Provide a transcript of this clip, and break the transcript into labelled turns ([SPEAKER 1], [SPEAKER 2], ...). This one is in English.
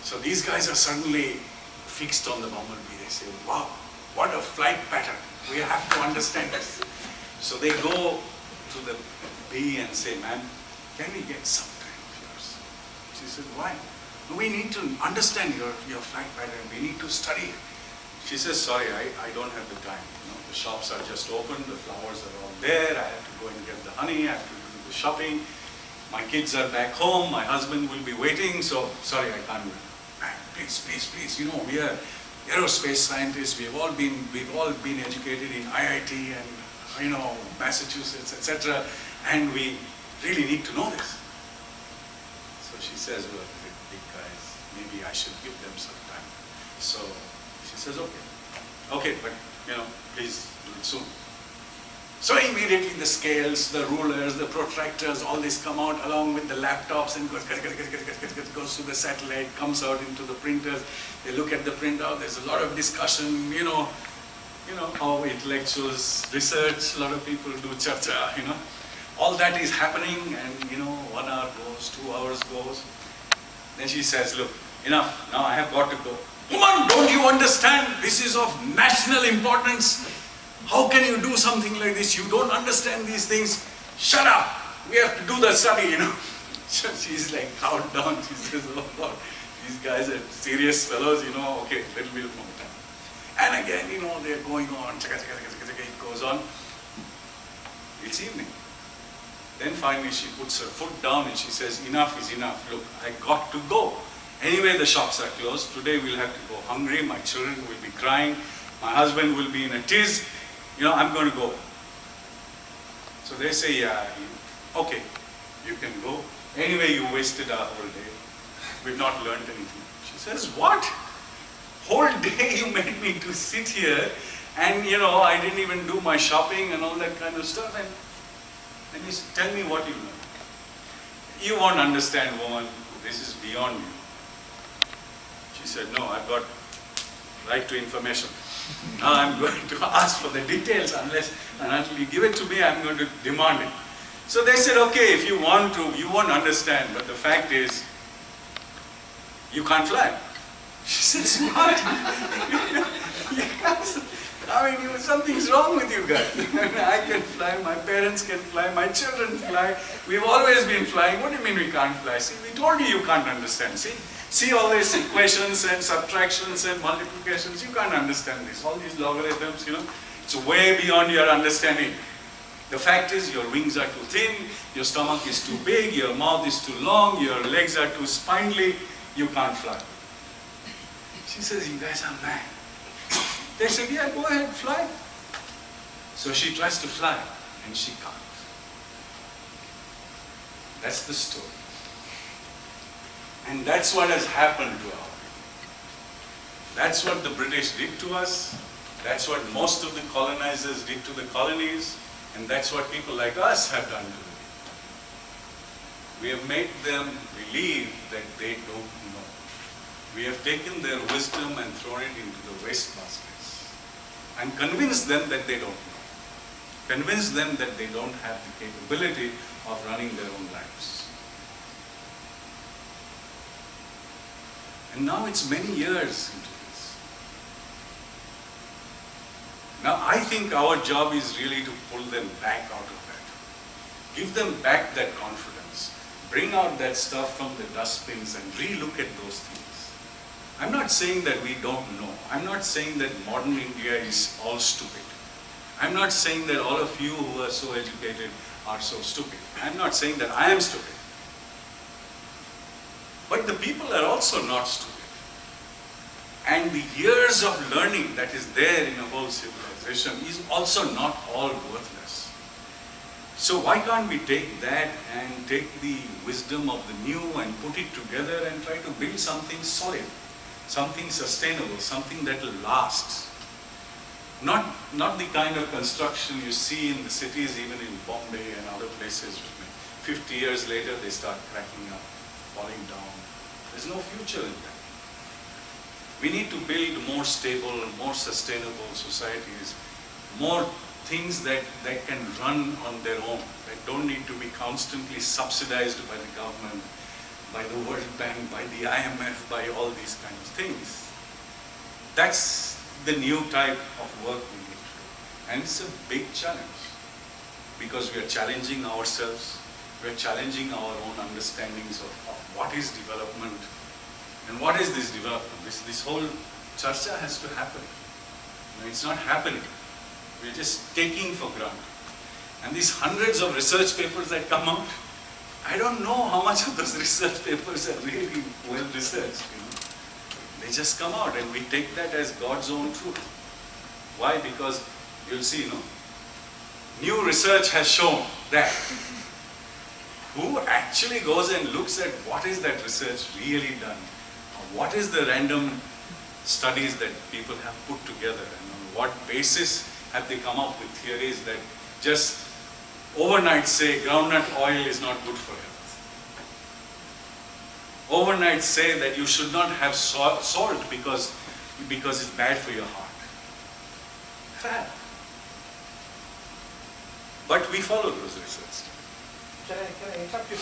[SPEAKER 1] So these guys are suddenly fixed on the bumblebee. They say, wow, what a flight pattern. We have to understand this. So they go to the bee and say, ma'am, can we get some time of yours? She said, why? We need to understand your flight pattern. We need to study it. She says, sorry, I don't have the time. The shops are just open, the flowers are all there, I have to go and get the honey, I have to do the shopping. My kids are back home, my husband will be waiting, so sorry, I can't do it. Man, please, we are aerospace scientists, we've all been educated in IIT and Massachusetts, etc. And we really need to know this. So she says, well, big guys, maybe I should give them some time. So she says, okay, but please do it soon. So immediately the scales, the rulers, the protractors, all this come out along with the laptops and goes to the satellite, comes out into the printers. They look at the printout, there's a lot of discussion, how intellectuals research, a lot of people do charcha, All that is happening and 1 hour goes, 2 hours goes. Then she says, look, enough, now I have got to go. Woman, don't you understand? This is of national importance. How can you do something like this? You don't understand these things. Shut up. We have to do the study, So she's like cowed down. She says, oh God, these guys are serious fellows, okay, little bit more time. And again, they're going on, it goes on. It's evening. Then finally she puts her foot down and she says, enough is enough. Look, I got to go. Anyway, the shops are closed. Today we'll have to go hungry. My children will be crying. My husband will be in a tiz. I'm going to go. So they say, yeah, okay, you can go. Anyway, you wasted our whole day. We've not learned anything. She says, what? Whole day you made me to sit here and, I didn't even do my shopping and all that kind of stuff. And then you said, tell me what you learned. You won't understand, woman. This is beyond you. She said, no, I've got right to information. Now I'm going to ask for the details unless and until you give it to me, I'm going to demand it. So they said, okay, if you want to, you won't understand, but the fact is, you can't fly. She says, what? Something's wrong with you guys. I can fly, my parents can fly, my children fly. We've always been flying. What do you mean we can't fly? See, we told you can't understand. See all these equations and subtractions and multiplications. You can't understand this. All these logarithms, it's way beyond your understanding. The fact is, your wings are too thin, your stomach is too big, your mouth is too long, your legs are too spindly. You can't fly. She says, you guys are mad. They said, yeah, go ahead, fly. So she tries to fly, and she can't. That's the story. And that's what has happened to our people. That's what the British did to us. That's what most of the colonizers did to the colonies. And that's what people like us have done to them. We have made them believe that they don't know. We have taken their wisdom and thrown it into the wastebaskets and convinced them that they don't know. Convinced them that they don't have the capability of running their own lives. And now it's many years into this. Now I think our job is really to pull them back out of that. Give them back that confidence. Bring out that stuff from the dustbins and re-look at those things. I'm not saying that we don't know. I'm not saying that modern India is all stupid. I'm not saying that all of you who are so educated are so stupid. I'm not saying that I am stupid. But the people are also not stupid. And the years of learning that is there in a whole civilization is also not all worthless. So why can't we take that and take the wisdom of the new and put it together and try to build something solid, something sustainable, something that will last. Not the kind of construction you see in the cities, even in Bombay and other places. 50 years later, they start cracking up, falling down. There's no future in that. We need to build more stable, more sustainable societies, more things that can run on their own, that don't need to be constantly subsidized by the government, by the World Bank, by the IMF, by all these kind of things. That's the new type of work we need to do. And it's a big challenge because we are challenging ourselves, we are challenging our own understandings of what is development and what is this development. This whole charcha has to happen. You know, it's not happening. We're just taking for granted. And these hundreds of research papers that come out, I don't know how much of those research papers are really well researched. You know? They just come out and we take that as God's own truth. Why? Because you'll see, new research has shown that who actually goes and looks at what is that research really done? What is the random studies that people have put together? And on what basis have they come up with theories that just overnight say groundnut oil is not good for health? Overnight say that you should not have salt because it's bad for your heart. Crap. But we follow those research.
[SPEAKER 2] Can I interrupt you